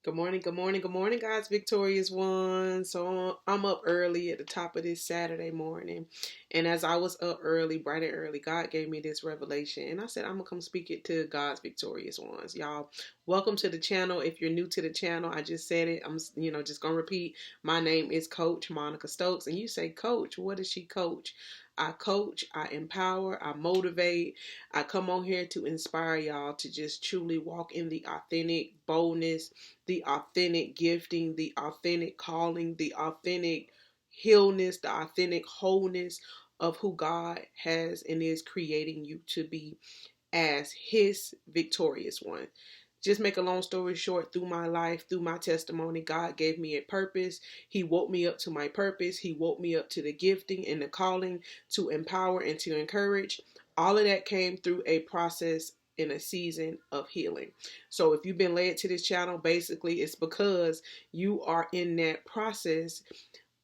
Good morning, guys, victorious ones. So I'm up early at the top of this Saturday morning. And as I was up early, bright and early, God gave me this revelation. And I said, I'm going to come speak it to God's victorious ones. Y'all, welcome to the channel. If you're new to the channel, I just said it. I'm, just going to repeat. My name is Coach Monica Stokes. And you say, Coach, what does she coach? I coach, I empower, I motivate. I come on here to inspire y'all to just truly walk in the authentic boldness, the authentic gifting, the authentic calling, the authentic healness, the authentic wholeness of who God has and is creating you to be as His victorious one. Just make a long story short, through my life, through my testimony, God gave me a purpose. He woke me up to my purpose. He woke me up to the gifting and the calling to empower and to encourage. All of that came through a process in a season of healing. So if you've been led to this channel, basically it's because you are in that process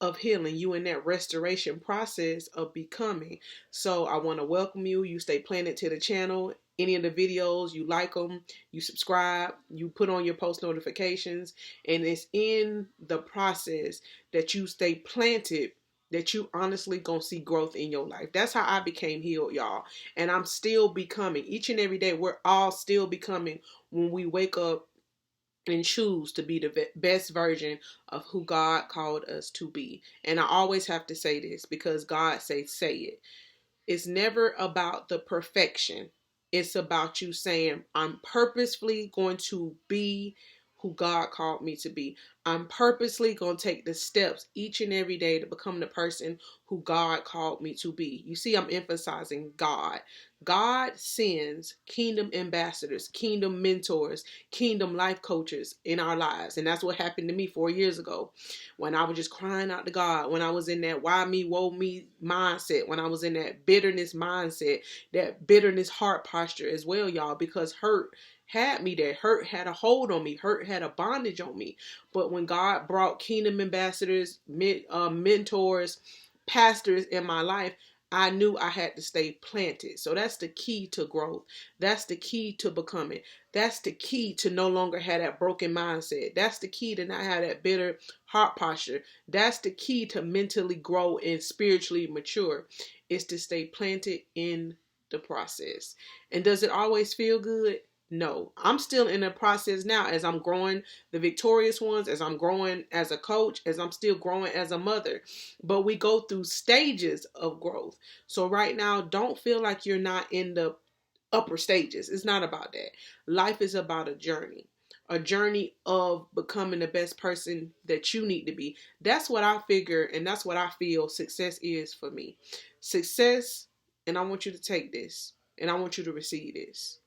of healing, you in that restoration process of becoming. So I want to welcome you. You stay planted to the channel. Any of the videos, you like them, you subscribe, you put on your post notifications, and it's in the process that you stay planted that you honestly gonna see growth in your life. That's how I became healed, y'all. And I'm still becoming. Each and every day, we're all still becoming when we wake up and choose to be the best version of who God called us to be. And I always have to say this because God says, say it. It's never about the perfection. It's about you saying, I'm purposefully going to be who God called me to be. I'm purposely going to take the steps each and every day to become the person who God called me to be. You see, I'm emphasizing God. God sends kingdom ambassadors, kingdom mentors, kingdom life coaches in our lives. And that's what happened to me 4 years ago when I was just crying out to God, when I was in that why me, woe me mindset, when I was in that bitterness mindset, that bitterness heart posture as well, y'all, because hurt had me there. Hurt had a hold on me. Hurt had a bondage on me. But when God brought kingdom ambassadors, mentors, pastors in my life, I knew I had to stay planted. So that's the key to growth. That's the key to becoming. That's the key to no longer have that broken mindset. That's the key to not have that bitter heart posture. That's the key to mentally grow and spiritually mature, is to stay planted in the process. And does it always feel good? No. I'm still in the process now as I'm growing the victorious ones, as I'm growing as a coach, as I'm still growing as a mother. But we go through stages of growth. So right now, don't feel like you're not in the upper stages. It's not about that. Life is about a journey of becoming the best person that you need to be. That's what I figure, and that's what I feel success is for me. Success, and I want you to take this, and I want you to receive this.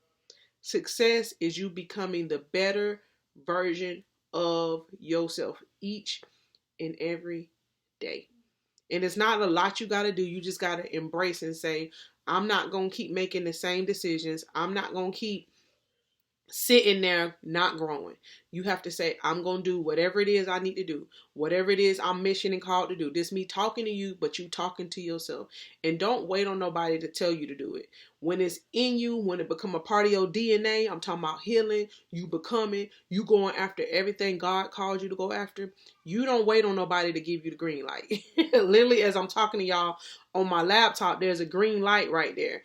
Success is you becoming the better version of yourself each and every day. And it's not a lot you got to do. You just got to embrace and say, I'm not going to keep making the same decisions. I'm not going to keep sitting there not growing. You have to say, I'm going to do whatever it is I need to do, whatever it is I'm mission and called to do. This me talking to you, but you talking to yourself. And don't wait on nobody to tell you to do it. When it's in you, when it become a part of your DNA, I'm talking about healing, you becoming, you going after everything God called you to go after. You don't wait on nobody to give you the green light. Literally, as I'm talking to y'all on my laptop, there's a green light right there.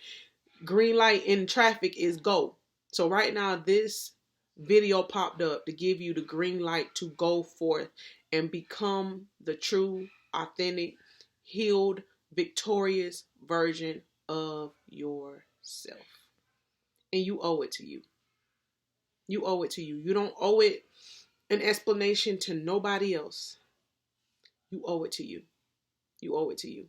Green light in traffic is go. So right now, this video popped up to give you the green light to go forth and become the true, authentic, healed, victorious version of yourself. And you owe it to you. You owe it to you. You don't owe it an explanation to nobody else. You owe it to you. You owe it to you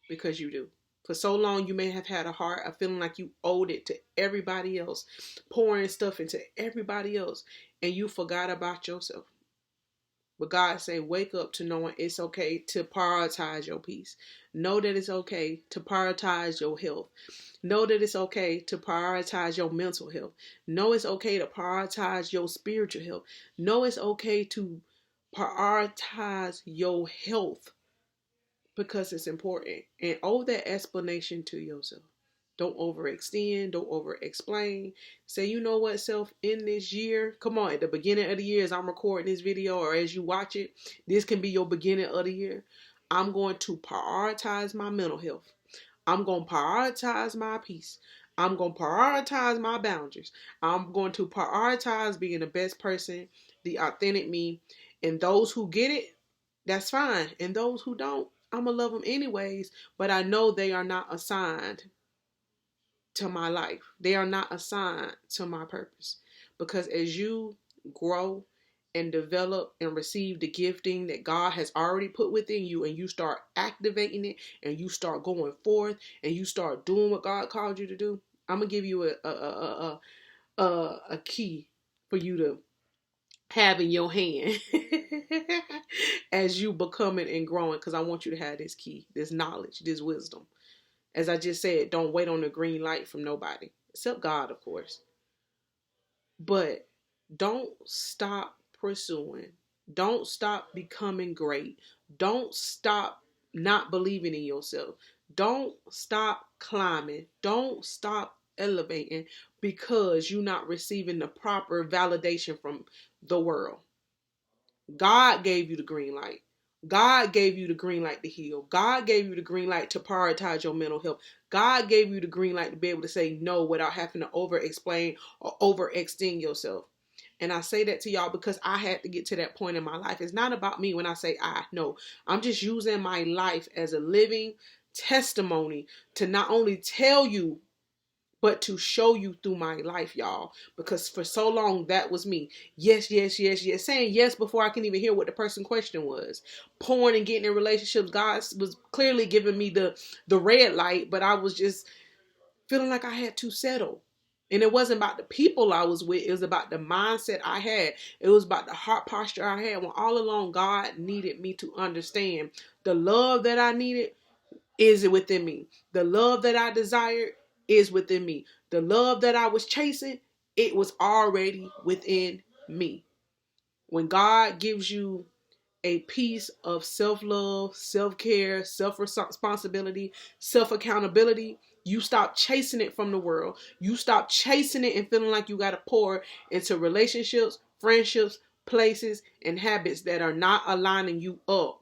because you do. For so long, you may have had a heart of feeling like you owed it to everybody else, pouring stuff into everybody else, and you forgot about yourself. But God say, wake up to knowing it's okay to prioritize your peace. Know that it's okay to prioritize your health. Know that it's okay to prioritize your mental health. Know it's okay to prioritize your spiritual health. Know it's okay to prioritize your health because it's important. And owe that explanation to yourself. Don't overextend. Don't over-explain. Say, you know what, self, in this year, come on, at the beginning of the year, as I'm recording this video or as you watch it, this can be your beginning of the year. I'm going to prioritize my mental health. I'm going to prioritize my peace. I'm going to prioritize my boundaries. I'm going to prioritize being the best person, the authentic me. And those who get it, that's fine. And those who don't, I'm going to love them anyways. But I know they are not assigned to my life. They are not assigned to my purpose. Because as you grow and develop and receive the gifting that God has already put within you, and you start activating it, and you start going forth, and you start doing what God called you to do, I'm gonna give you a key for you to have in your hand as you becoming and growing. Because I want you to have this key, this knowledge, this wisdom. As I just said, don't wait on the green light from nobody, except God, of course. But don't stop pursuing. Don't stop becoming great. Don't stop not believing in yourself. Don't stop climbing. Don't stop elevating because you're not receiving the proper validation from the world. God gave you the green light. God gave you the green light to heal. God gave you the green light to prioritize your mental health. God gave you the green light to be able to say no without having to over-explain or overextend yourself. And I say that to y'all because I had to get to that point in my life. It's not about me when I say I. No, I'm just using my life as a living testimony to not only tell you, but to show you through my life, y'all. Because for so long, that was me. Yes, yes, yes, yes. Saying yes before I can even hear what the person question was. Pouring and getting in relationships. God was clearly giving me the red light, but I was just feeling like I had to settle. And it wasn't about the people I was with. It was about the mindset I had. It was about the heart posture I had. When all along, God needed me to understand the love that I needed is within me. The love that I desired is within me. The love that I was chasing, it was already within me. When God gives you a piece of self-love, self-care, self-responsibility, self-accountability, you stop chasing it from the world. You stop chasing it and feeling like you got to pour into relationships, friendships, places, and habits that are not aligning you up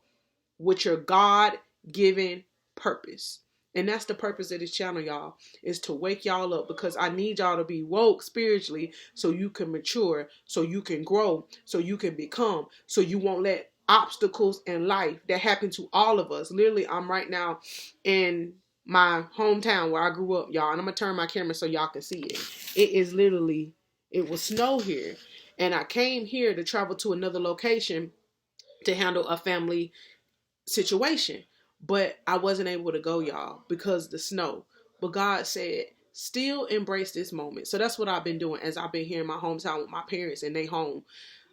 with your God-given purpose. And that's the purpose of this channel, y'all, is to wake y'all up, because I need y'all to be woke spiritually so you can mature, so you can grow, so you can become, so you won't let obstacles in life that happen to all of us. Literally, I'm right now in my hometown where I grew up, y'all, and I'm going to turn my camera so y'all can see it. It is literally, it was snow here, and I came here to travel to another location to handle a family situation, but I wasn't able to go, y'all, because the snow. But God said, still embrace this moment. So that's what I've been doing as I've been here in my hometown with my parents and they home.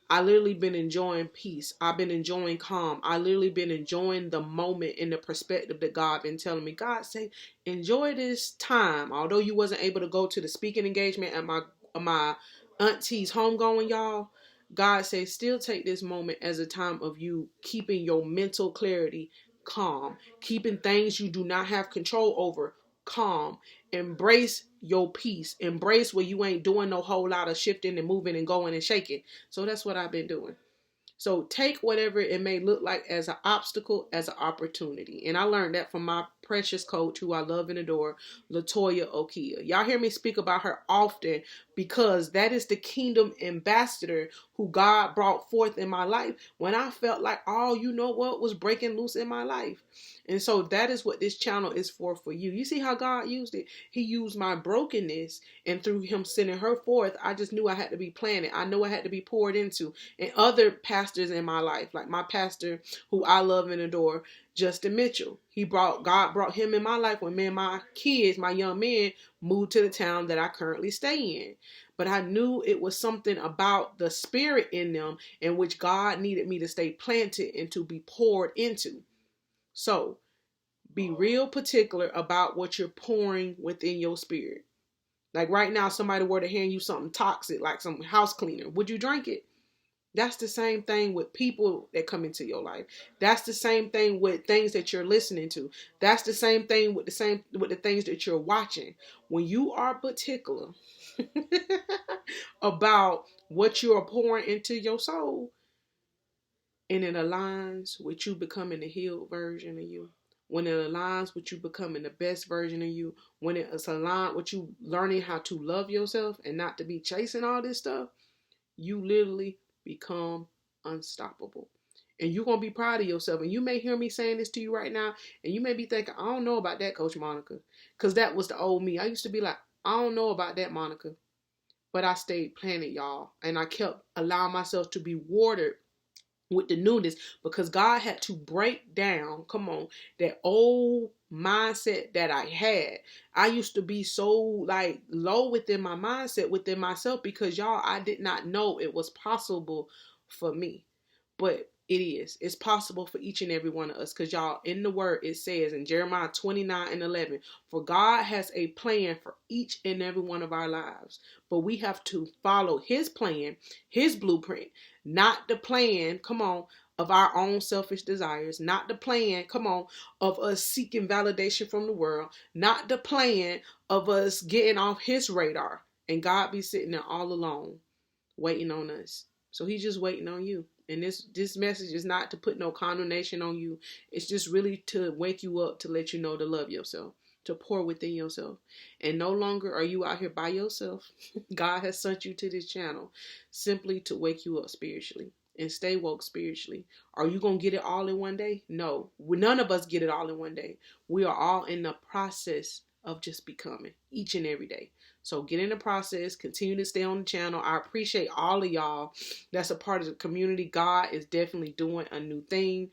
I literally been enjoying peace. I've been enjoying calm. I literally been enjoying the moment and the perspective that God been telling me. God say, enjoy this time. Although you wasn't able to go to the speaking engagement at my auntie's homegoing, y'all, God says, still take this moment as a time of you keeping your mental clarity calm, keeping things you do not have control over calm. Embrace your peace. Embrace where you ain't doing no whole lot of shifting and moving and going and shaking. So that's what I've been doing. So take whatever it may look like as an obstacle, as an opportunity. And I learned that from my precious coach, who I love and adore, Latoya Okia. Y'all hear me speak about her often because that is the kingdom ambassador who God brought forth in my life when I felt like, oh, you know what, was breaking loose in my life. And so that is what this channel is for you. You see how God used it? He used my brokenness, and through him sending her forth, I just knew I had to be planted. I knew I had to be poured into. And other pastors in my life, like my pastor who I love and adore, Justin Mitchell. God brought him in my life when me and my kids, my young men, moved to the town that I currently stay in. But I knew it was something about the spirit in them in which God needed me to stay planted and to be poured into. So be real particular about what you're pouring within your spirit. Like right now, somebody were to hand you something toxic, like some house cleaner. Would you drink it? That's the same thing with people that come into your life. That's the same thing with things that you're listening to. That's the same thing with the things that you're watching. When you are particular about what you are pouring into your soul, and it aligns with you becoming the healed version of you, when it aligns with you becoming the best version of you, when it's aligned with you learning how to love yourself and not to be chasing all this stuff, you literally become unstoppable. And you're going to be proud of yourself. And you may hear me saying this to you right now, and you may be thinking, I don't know about that, Coach Monica. Because that was the old me. I used to be like, I don't know about that, Monica. But I stayed planted, y'all. And I kept allowing myself to be watered with the newness, because God had to break down, come on, that old mindset that I had. I used to be so like low within my mindset, within myself, because y'all, I did not know it was possible for me. But it is. It's possible for each and every one of us, because y'all, in the word it says in Jeremiah 29:11, for God has a plan for each and every one of our lives, but we have to follow his plan, his blueprint, not the plan, come on, of our own selfish desires, not the plan, come on, of us seeking validation from the world, not the plan of us getting off his radar, and God be sitting there all alone waiting on us. So he's just waiting on you. And this message is not to put no condemnation on you. It's just really to wake you up, to let you know to love yourself, to pour within yourself. And no longer are you out here by yourself. God has sent you to this channel simply to wake you up spiritually and stay woke spiritually. Are you going to get it all in one day? No. None of us get it all in one day. We are all in the process of just becoming each and every day. So get in the process, continue to stay on the channel. I appreciate all of y'all that's a part of the community. God is definitely doing a new thing.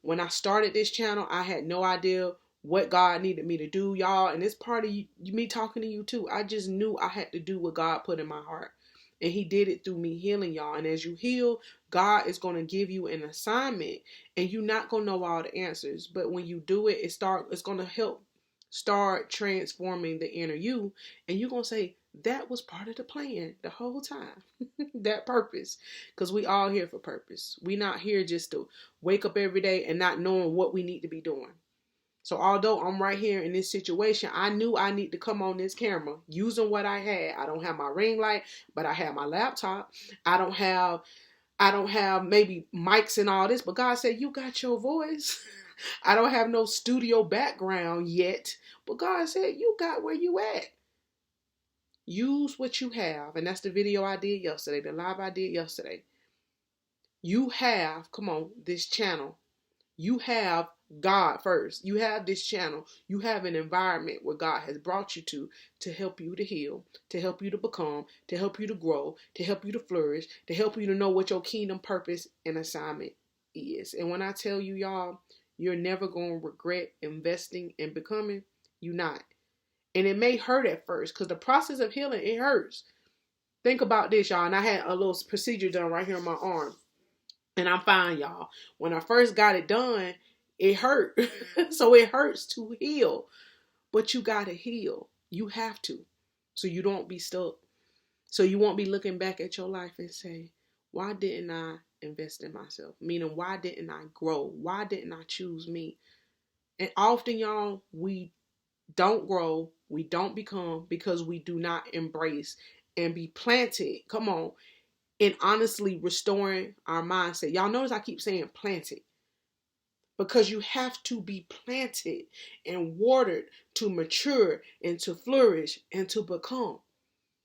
When I started this channel, I had no idea what God needed me to do, y'all. And it's part of me talking to you too. I just knew I had to do what God put in my heart. And he did it through me healing y'all. And as you heal, God is going to give you an assignment. And you're not going to know all the answers. But when you do it, it's going to help start transforming the inner you, and you're going to say, that was part of the plan the whole time. That purpose. Because we all here for purpose. We not here just to wake up every day and not knowing what we need to be doing. So although I'm right here in this situation, I knew I need to come on this camera using what I had. I don't have my ring light, but I have my laptop. I don't have maybe mics and all this, but God said, you got your voice. I don't have no studio background yet, but God said, you got where you at. Use what you have. And that's the video I did yesterday, the live I did yesterday. You have, come on, this channel. You have God first. You have this channel. You have an environment where God has brought you to help you to heal, to help you to become, to help you to grow, to help you to flourish, to help you to know what your kingdom purpose and assignment is. And when I tell you, y'all, you're never going to regret investing and becoming. You're not. And it may hurt at first, because the process of healing, it hurts. Think about this, y'all. And I had a little procedure done right here on my arm. And I'm fine, y'all. When I first got it done, it hurt. So it hurts to heal. But you got to heal. You have to. So you don't be stuck. So you won't be looking back at your life and say, why didn't I invest in myself? Meaning, why didn't I grow? Why didn't I choose me? And often, y'all, we don't grow, we don't become, because we do not embrace and be planted. Come on. And honestly restoring our mindset. Y'all notice I keep saying planted. Because you have to be planted and watered to mature and to flourish and to become.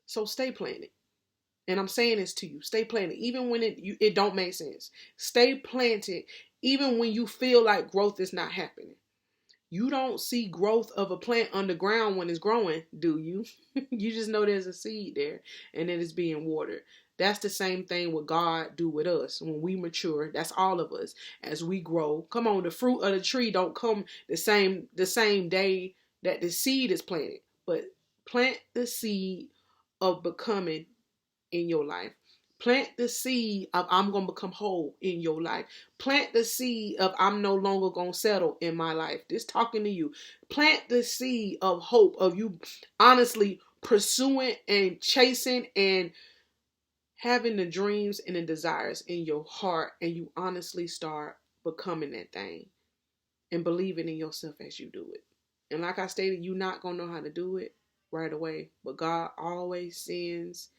So stay planted. And I'm saying this to you. Stay planted. Even when it don't make sense. Stay planted. Even when you feel like growth is not happening. You don't see growth of a plant underground when it's growing, do you? You just know there's a seed there and it is being watered. That's the same thing what God do with us. When we mature, that's all of us. As we grow, come on, the fruit of the tree don't come the same day that the seed is planted. But plant the seed of becoming in your life. Plant the seed of I'm going to become whole in your life. Plant the seed of I'm no longer going to settle in my life. This talking to you. Plant the seed of hope, of you honestly pursuing and chasing and having the dreams and the desires in your heart, and you honestly start becoming that thing and believing in yourself as you do it. And like I stated, you're not going to know how to do it right away, but God always sends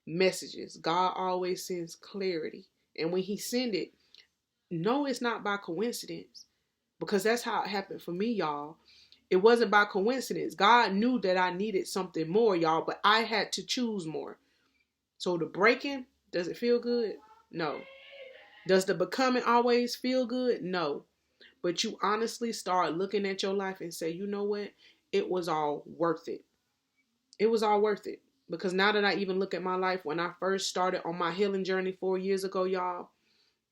messages. God always sends clarity. And when he send it, no, it's not by coincidence, because that's how it happened for me, y'all. It wasn't by coincidence. God knew that I needed something more, y'all, but I had to choose more. So the breaking, does it feel good? No. Does the becoming always feel good? No. But you honestly start looking at your life and say, you know what? It was all worth it. It was all worth it. Because now that I even look at my life, when I first started on my healing journey 4 years ago, y'all,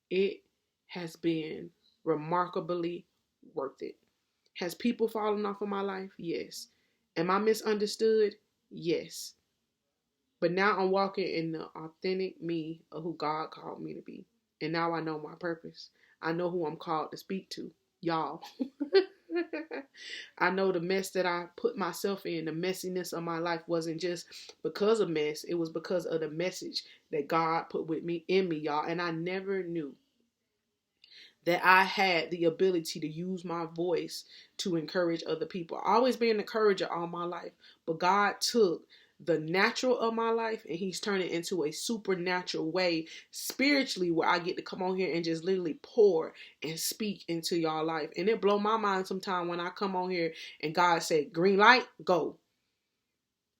it has been remarkably worth it. Has people fallen off of my life? Yes. Am I misunderstood? Yes. But now I'm walking in the authentic me of who God called me to be. And now I know my purpose. I know who I'm called to speak to. Y'all. I know the mess that I put myself in, the messiness of my life wasn't just because of mess. It was because of the message that God put with me in me, y'all. And I never knew that I had the ability to use my voice to encourage other people. I always been an encourager all my life, but God took the natural of my life and he's turned it into a supernatural way spiritually, where I get to come on here and just literally pour and speak into y'all life. And it blow my mind sometimes when I come on here and God said, green light, go.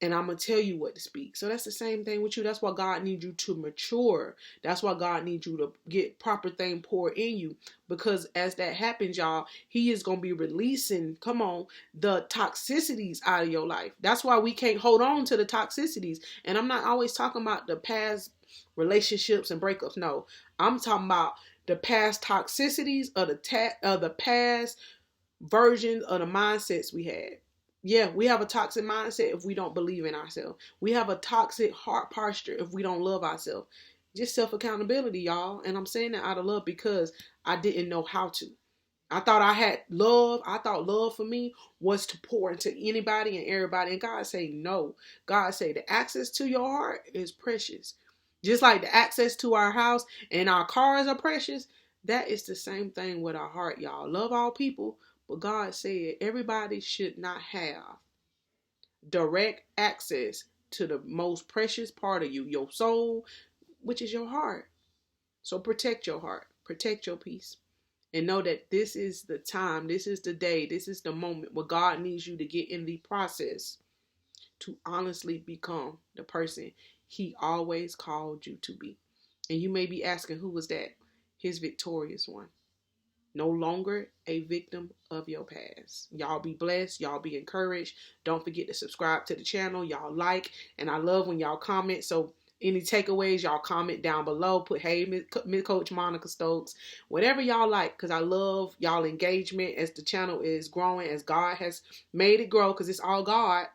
And I'm going to tell you what to speak. So that's the same thing with you. That's why God needs you to mature. That's why God needs you to get proper thing poured in you. Because as that happens, y'all, he is going to be releasing, come on, the toxicities out of your life. That's why we can't hold on to the toxicities. And I'm not always talking about the past relationships and breakups. No, I'm talking about the past toxicities of the past versions of the mindsets we had. Yeah, we have a toxic mindset if we don't believe in ourselves. We have a toxic heart posture if we don't love ourselves. Just self-accountability, y'all. And I'm saying that out of love because I didn't know how to. I thought I had love. I thought love for me was to pour into anybody and everybody. And God say no. God say the access to your heart is precious. Just like the access to our house and our cars are precious, that is the same thing with our heart, y'all. Love all people, but God said everybody should not have direct access to the most precious part of you, your soul, which is your heart. So protect your heart, protect your peace, and know that this is the time, this is the day, this is the moment where God needs you to get in the process to honestly become the person he always called you to be. And you may be asking, who was that? His victorious one. No longer a victim of your past. Y'all be blessed. Y'all be encouraged. Don't forget to subscribe to the channel. Y'all like. And I love when y'all comment. So any takeaways, y'all comment down below. Put, hey, Miss Coach Monica Stokes. Whatever y'all like. Because I love y'all engagement as the channel is growing. As God has made it grow. Because it's all God.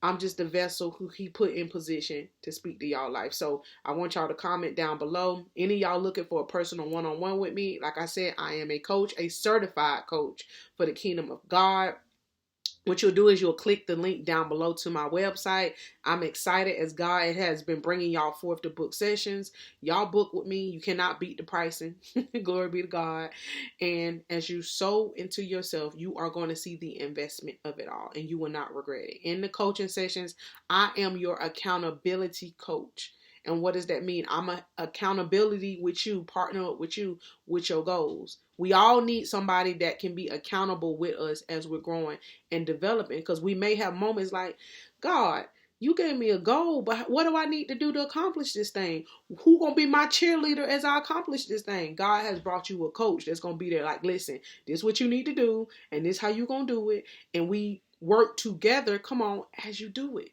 I'm just the vessel who he put in position to speak to y'all life. So I want y'all to comment down below. Any of y'all looking for a personal one-on-one with me? Like I said, I am a coach, a certified coach for the kingdom of God. What you'll do is you'll click the link down below to my website. I'm excited as God has been bringing y'all forth to book sessions. Y'all book with me. You cannot beat the pricing. Glory be to God. And as you sow into yourself, you are going to see the investment of it all, and you will not regret it. In the coaching sessions, I am your accountability coach. And what does that mean? I'm an accountability with you, partner up with you with your goals. We all need somebody that can be accountable with us as we're growing and developing, because we may have moments like, God, you gave me a goal, but what do I need to do to accomplish this thing? Who gonna be my cheerleader as I accomplish this thing? God has brought you a coach that's gonna be there like, listen, this is what you need to do, and this is how you gonna do it, and we work together, come on, as you do it.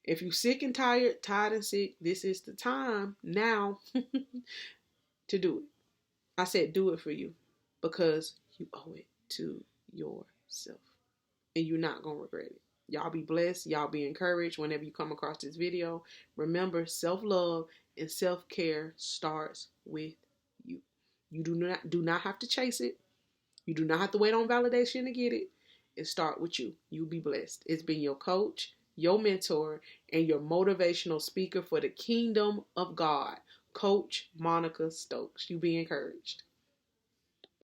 If you're sick and tired and sick, this is the time now to do it. I said do it for you because you owe it to yourself. And you're not going to regret it. Y'all be blessed. Y'all be encouraged whenever you come across this video. Remember, self-love and self-care starts with you. You do not have to chase it. You do not have to wait on validation to get it. It starts with you. You be blessed. It's been your coach, your mentor, and your motivational speaker for the kingdom of God, Coach Monica Stokes. You be encouraged.